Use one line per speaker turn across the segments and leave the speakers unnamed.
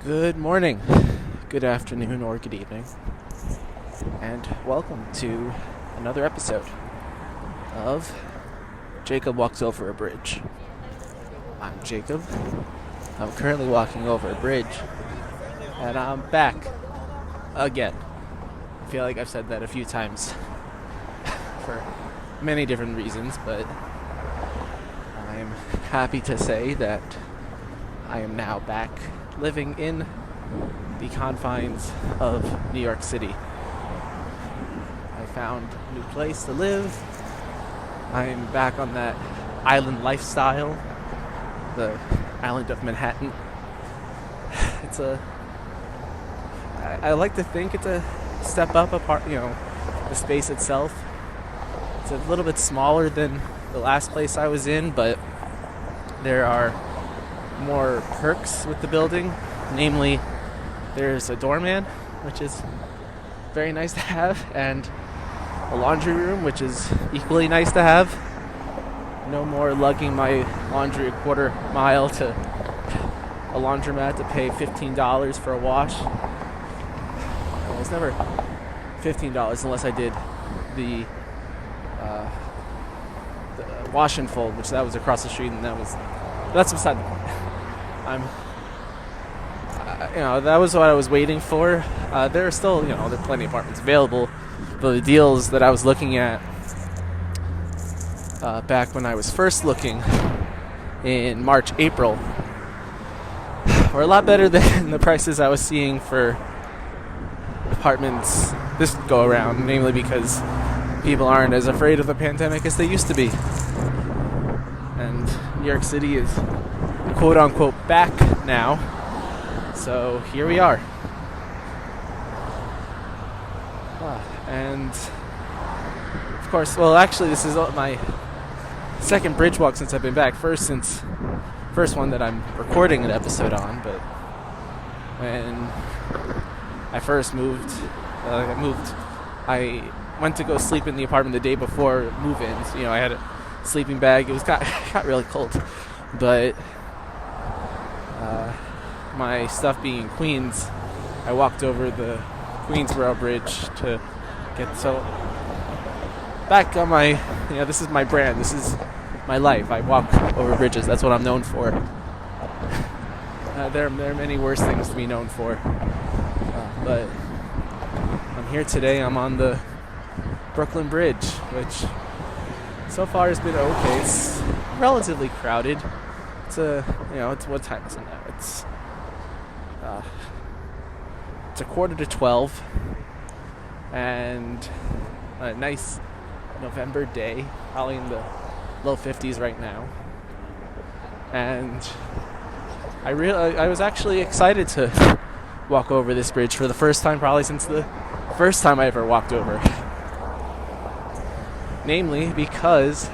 Good morning, good afternoon, or good evening, and welcome to another episode of Jacob Walks Over a Bridge. I'm Jacob. I'm currently walking over a bridge, and I'm back again. I feel like I've said that a few times for many different reasons, but I'm happy to say that I am now back living in the confines of New York City. I found a new place to live. I'm back on that island lifestyle, the island of Manhattan. I like to think it's a step up apart, the space itself. It's a little bit smaller than the last place I was in, but there are more perks with the building. Namely, there's a doorman, which is very nice to have, and a laundry room, which is equally nice to have. No more lugging my laundry a quarter mile to a laundromat to pay $15 for a wash. It was never $15 unless I did the wash and fold, which that was across the street, and that's beside the point. That was what I was waiting for. There are still, there are plenty of apartments available, but the deals that I was looking at back when I was first looking in March, April, were a lot better than the prices I was seeing for apartments this go around, namely because people aren't as afraid of the pandemic as they used to be. And New York City is quote-unquote back now, so here we are. And of course, this is my second bridge walk since I've been back. First one that I'm recording an episode on, but when I first moved, I went to go sleep in the apartment the day before move-ins. I had a sleeping bag. It got really cold, but my stuff being in Queens, I walked over the Queensboro Bridge to get back on my, this is my brand, this is my life. I walk over bridges. That's what I'm known for. There are many worse things to be known for, but I'm here today. I'm on the Brooklyn Bridge, which so far has been okay. It's relatively crowded. It's what time is it now? It's 11:45, and a nice November day, probably in the low 50s right now. And I was actually excited to walk over this bridge for the first time, probably since the first time I ever walked over. Namely because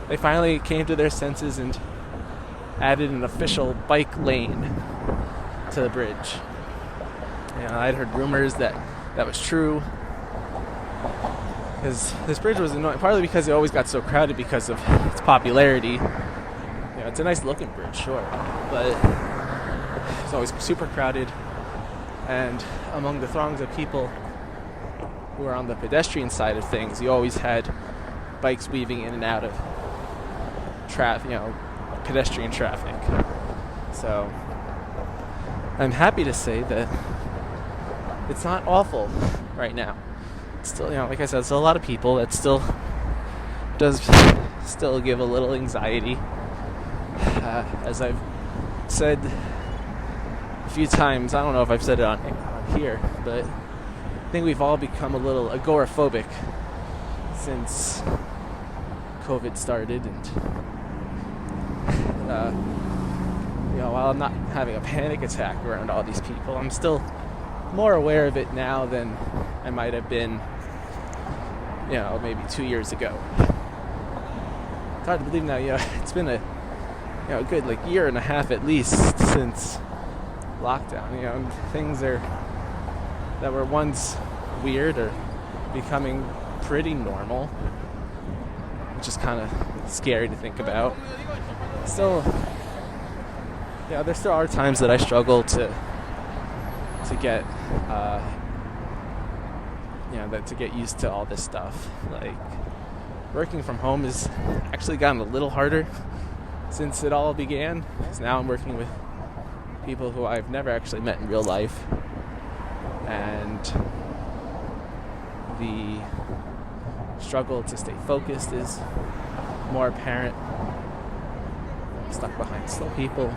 they finally came to their senses and added an official bike lane to the bridge. I'd heard rumors that was true, because this bridge was annoying, partly because it always got so crowded because of its popularity. It's a nice looking bridge, sure, but it's always super crowded, and among the throngs of people who are on the pedestrian side of things, you always had bikes weaving in and out of pedestrian traffic. So I'm happy to say that it's not awful right now. Still, like I said, still a lot of people. That still does give a little anxiety. As I've said a few times, I don't know if I've said it on here, but I think we've all become a little agoraphobic since COVID started, and while I'm not having a panic attack around all these people, I'm still more aware of it now than I might have been, maybe 2 years ago. It's hard to believe now, it's been a good year and a half at least since lockdown. And things that were once weird are becoming pretty normal, which is kind of scary to think about. Still, Yeah, there still are times that I struggle to get to get used to all this stuff. Like, working from home has actually gotten a little harder since it all began, because now I'm working with people who I've never actually met in real life, and the struggle to stay focused is more apparent. I'm stuck behind slow people.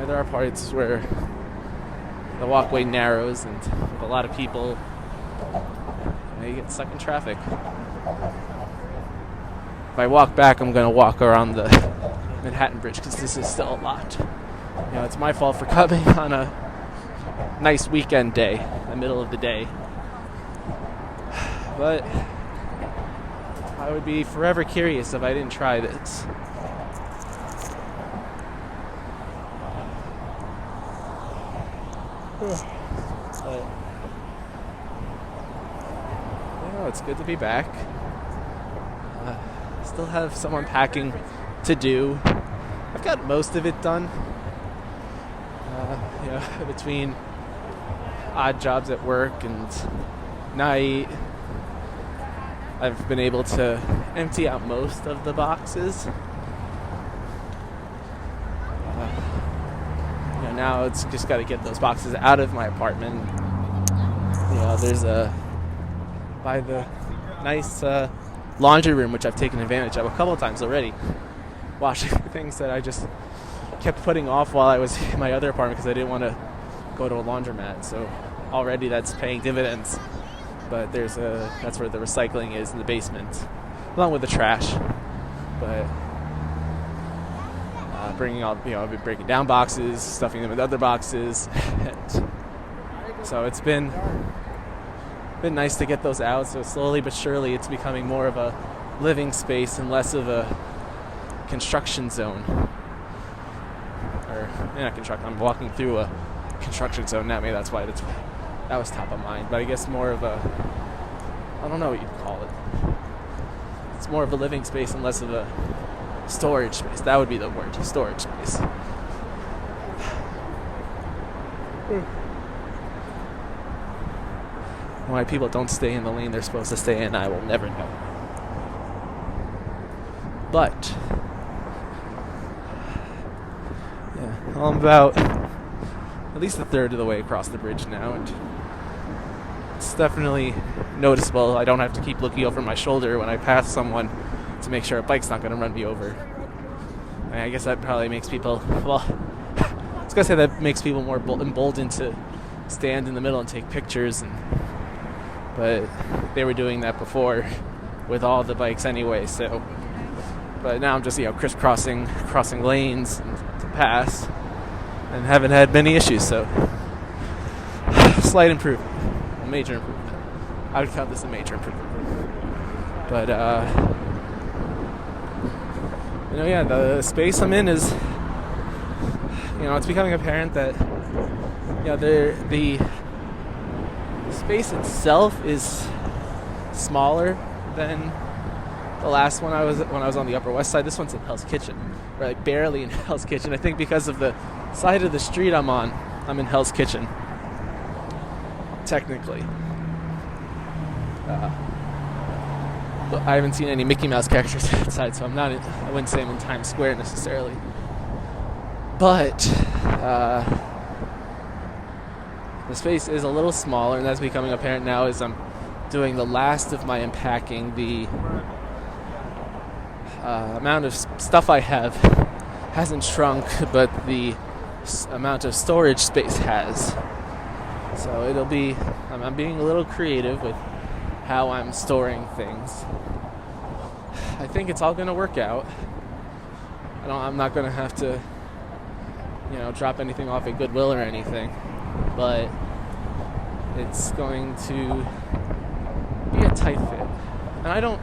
There are parts where the walkway narrows and with a lot of people, you get stuck in traffic. If I walk back, I'm going to walk around the Manhattan Bridge because this is still a lot. It's my fault for coming on a nice weekend day, the middle of the day. But I would be forever curious if I didn't try this. But, it's good to be back. Still have some unpacking to do. I've got most of it done. Between odd jobs at work and night, I've been able to empty out most of the boxes. Now it's just got to get those boxes out of my apartment. There's by the nice laundry room, which I've taken advantage of a couple of times already, washing things that I just kept putting off while I was in my other apartment because I didn't want to go to a laundromat. So already that's paying dividends. But that's where the recycling is, in the basement, along with the trash. But I've been breaking down boxes, stuffing them with other boxes. So it's been nice to get those out. So slowly but surely it's becoming more of a living space and less of a construction zone. Or not construction, I'm walking through a construction zone now. Maybe that's why that was top of mind. But I guess more of I don't know what you'd call it. It's more of a living space and less of a storage space. That would be the word, storage space. Why people don't stay in the lane they're supposed to stay in, I will never know. But I'm about at least a third of the way across the bridge now, and it's definitely noticeable. I don't have to keep looking over my shoulder when I pass someone to make sure a bike's not going to run me over. I guess that probably makes people, I was going to say that makes people more emboldened to stand in the middle and take pictures, but they were doing that before with all the bikes anyway, so. But now I'm just, crisscrossing lanes to pass, and haven't had many issues, so slight improvement, a major improvement. I would count this a major improvement. But the space I'm in is, it's becoming apparent that the space itself is smaller than the last one when I was on the Upper West Side. This one's in Hell's Kitchen, or like barely in Hell's Kitchen. I think because of the side of the street I'm on, I'm in Hell's Kitchen, technically. But I haven't seen any Mickey Mouse characters outside, so I wouldn't say I'm in Times Square necessarily. But the space is a little smaller, and that's becoming apparent now as I'm doing the last of my unpacking. The amount of stuff I have hasn't shrunk, but the amount of storage space has. So I'm being a little creative with how I'm storing things. I think it's all going to work out. I'm not going to have to, drop anything off at Goodwill or anything, but it's going to be a tight fit. And I don't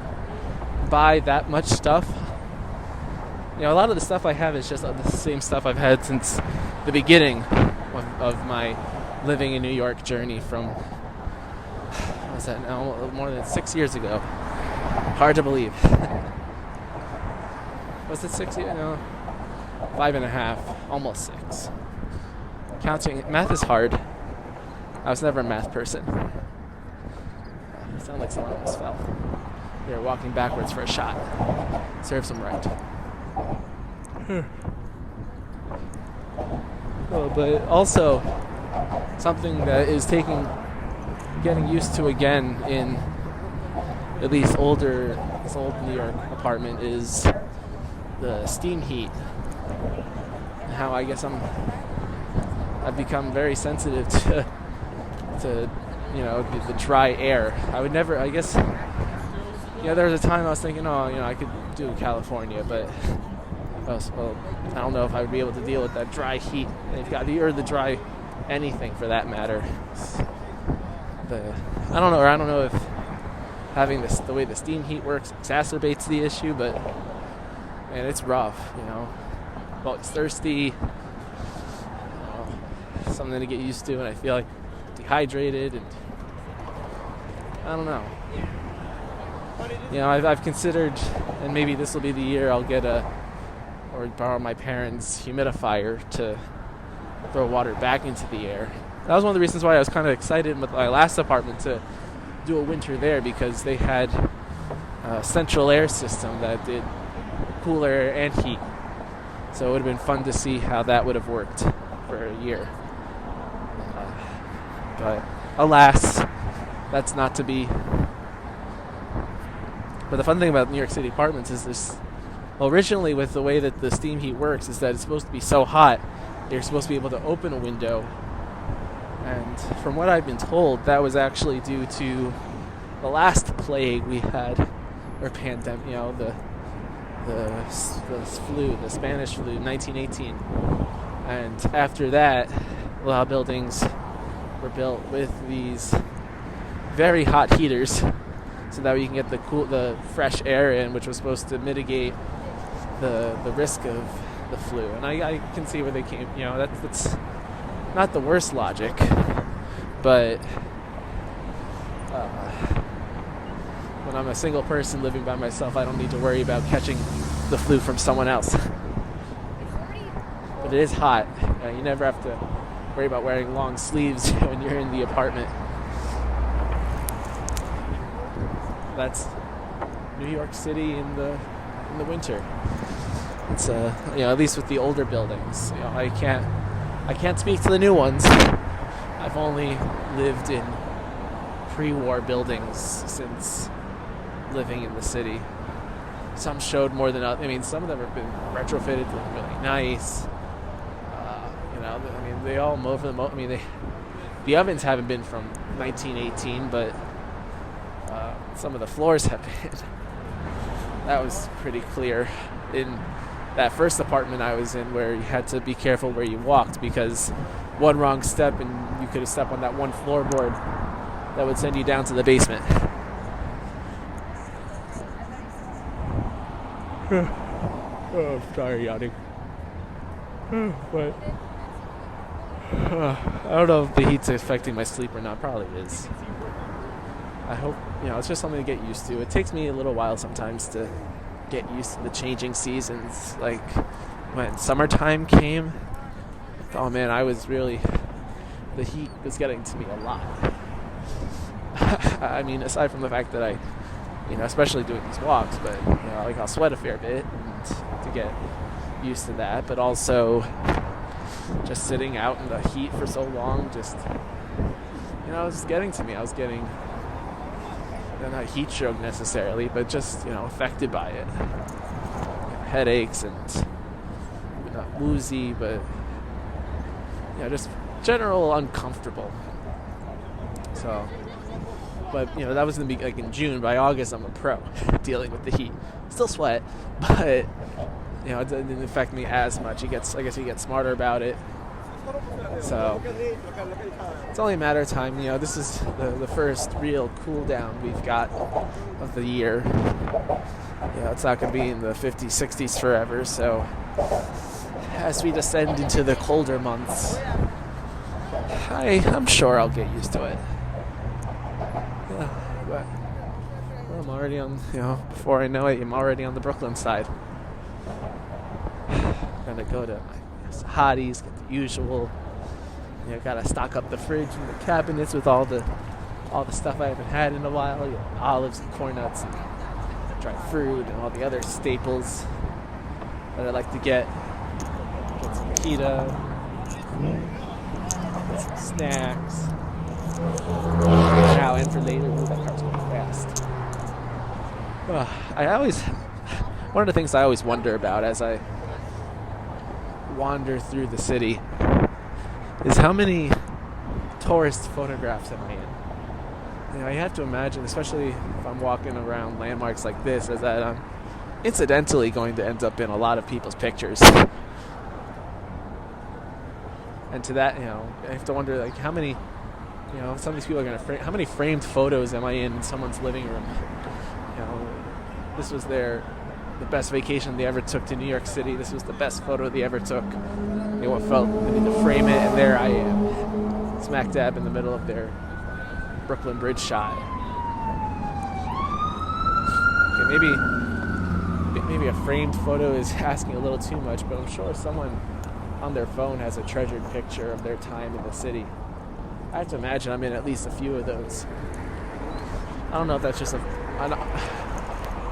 buy that much stuff. A lot of the stuff I have is just the same stuff I've had since the beginning of my living in New York journey from, what was that now, more than 6 years ago. Hard to believe. Was it 6 years? No. 5.5, almost 6. Counting, math is hard. I was never a math person. Sound like someone almost fell. They were walking backwards for a shot. Serves them right. But also, something that is getting used to again in at least this old New York apartment is the steam heat. How I guess I've become very sensitive to the dry air. I would never, I guess, there was a time I was thinking, I could do California, but I don't know if I would be able to deal with that dry heat. Or the dry anything for that matter. I don't know if having the way the steam heat works exacerbates the issue, but man, it's rough, Well, it's thirsty, something to get used to, and I feel like dehydrated, and I don't know. I've considered, and maybe this will be the year I'll get or borrow my parents' humidifier to throw water back into the air. That was one of the reasons why I was kind of excited with my last apartment to do a winter there, because they had a central air system that did cool air and heat. So it would have been fun to see how that would have worked for a year. But alas, that's not to be. But the fun thing about New York City apartments is originally with the way that the steam heat works is that it's supposed to be so hot, you're supposed to be able to open a window. And from what I've been told, that was actually due to the last plague we had, or pandemic, the flu, the Spanish flu, 1918. And after that, a lot of buildings were built with these very hot heaters, so that we can get the fresh air in, which was supposed to mitigate the risk of the flu. And I can see where they came. That's not the worst logic, but when I'm a single person living by myself, I don't need to worry about catching the flu from someone else. But it is hot. You never have to worry about wearing long sleeves when you're in the apartment. That's New York City in the winter. It's at least with the older buildings. I can't speak to the new ones. I've only lived in pre-war buildings since living in the city. Some showed more than others. Some of them have been retrofitted to look really nice. They all move for the the ovens haven't been from 1918, but some of the floors have been. That was pretty clear in that first apartment I was in, where you had to be careful where you walked, because one wrong step and you could have stepped on that one floorboard that would send you down to the basement. Oh, sorry, yawning. But I don't know if the heat's affecting my sleep or not. Probably is. I hope, it's just something to get used to. It takes me a little while sometimes to get used to the changing seasons. Like when summertime came, oh man, the heat was getting to me a lot. Aside from the fact that I, especially doing these walks, but I'll sweat a fair bit and to get used to that, but also just sitting out in the heat for so long, it was getting to me. I was getting, not heat stroke necessarily, but just, affected by it. Headaches and not woozy, but, just general uncomfortable. So, but, that was in June. By August, I'm a pro dealing with the heat. Still sweat, but, it didn't affect me as much. I guess you get smarter about it. So it's only a matter of time. This is the first real cool down we've got of the year. It's not going to be in the 50s, 60s forever. So as we descend into the colder months, I'm sure I'll get used to it. But I'm already on, before I know it, I'm already on the Brooklyn side. Gonna go to Sahadi's, get the usual. Gotta stock up the fridge and the cabinets with all the stuff I haven't had in a while. Olives and corn nuts and dried fruit and all the other staples that I like to get. Get some pita, get some snacks. Now and for later. Ooh, that car's going fast. One of the things I always wonder about as I wander through the city is how many tourist photographs am I in? I have to imagine, especially if I'm walking around landmarks like this, is that I'm incidentally going to end up in a lot of people's pictures. And to that, I have to wonder, like, how many, some of these people are going to how many framed photos am I in someone's living room? This was the best vacation they ever took to New York City. This was the best photo they ever took. They felt they need to frame it, and there I am, smack dab in the middle of their Brooklyn Bridge shot. Okay, maybe a framed photo is asking a little too much, but I'm sure someone on their phone has a treasured picture of their time in the city. I have to imagine I'm in at least a few of those. I don't know if that's just a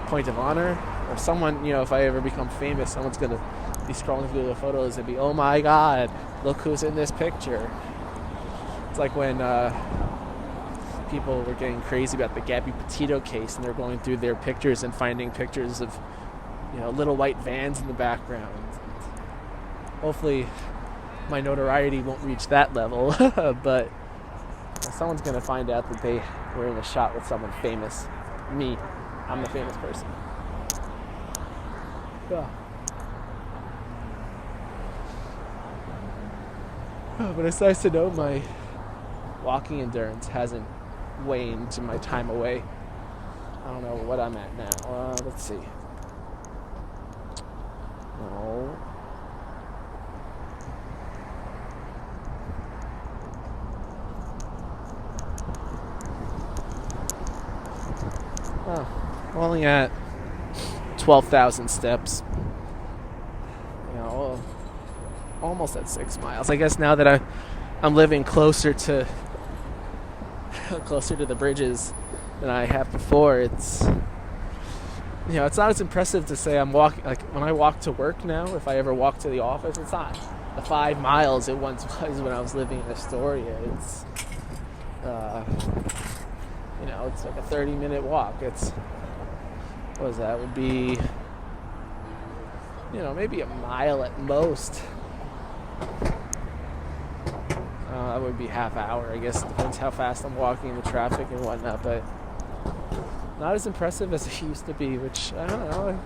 point of honor, or someone, if I ever become famous, someone's going to be scrolling through the photos and be, oh my God, look who's in this picture. It's like when people were getting crazy about the Gabby Petito case, and they're going through their pictures and finding pictures of, little white vans in the background. Hopefully my notoriety won't reach that level, but someone's going to find out that they were in a shot with someone famous. Me. I'm the famous person. Yeah. But it's nice to know my walking endurance hasn't waned to my time away. I don't know what I'm at now. Let's see. No. Oh, I'm only at 12,000 steps. Almost at 6 miles. I guess now that I'm living closer to the bridges than I have before, it's it's not as impressive to say I'm walking. Like when I walk to work now, if I ever walk to the office, it's not the 5 miles it once was when I was living in Astoria. It's it's like a 30-minute walk. Would be maybe a mile at most. That would be half hour, I guess. Depends how fast I'm walking in the traffic and whatnot, but not as impressive as it used to be, which, I don't know.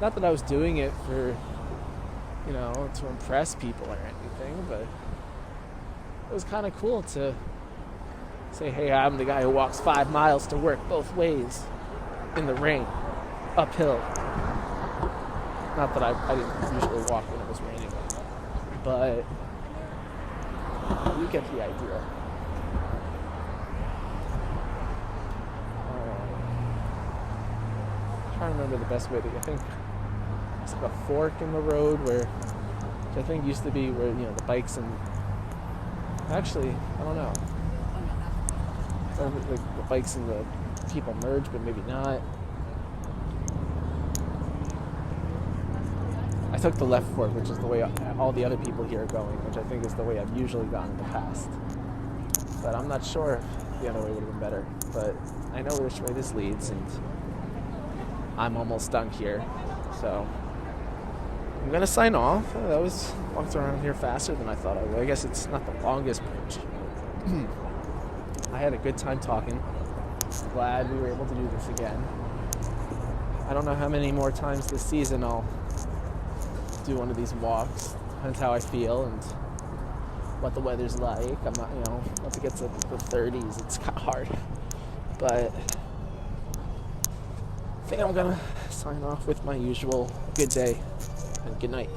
Not that I was doing it for, to impress people or anything, but it was kind of cool to say, hey, I'm the guy who walks 5 miles to work both ways in the rain, uphill. Not that I didn't usually walk when it was raining, but you get the idea. I'm trying to remember the best way to. I think it's like a fork in the road which I think used to be where the bikes and. Actually, I don't know. The bikes and the people merge, but maybe not. I took the left fork, which is the way all the other people here are going, which I think is the way I've usually gone in the past. But I'm not sure if the other way would have been better. But I know which way this leads, and I'm almost done here. So I'm going to sign off. That was walked around here faster than I thought I would. I guess it's not the longest bridge. I had a good time talking. Glad we were able to do this again. I don't know how many more times this season I'll do one of these walks. Depends how I feel and what the weather's like. I'm not, once it gets to the 30s, it's kind of hard. But I think I'm gonna sign off with my usual good day and good night.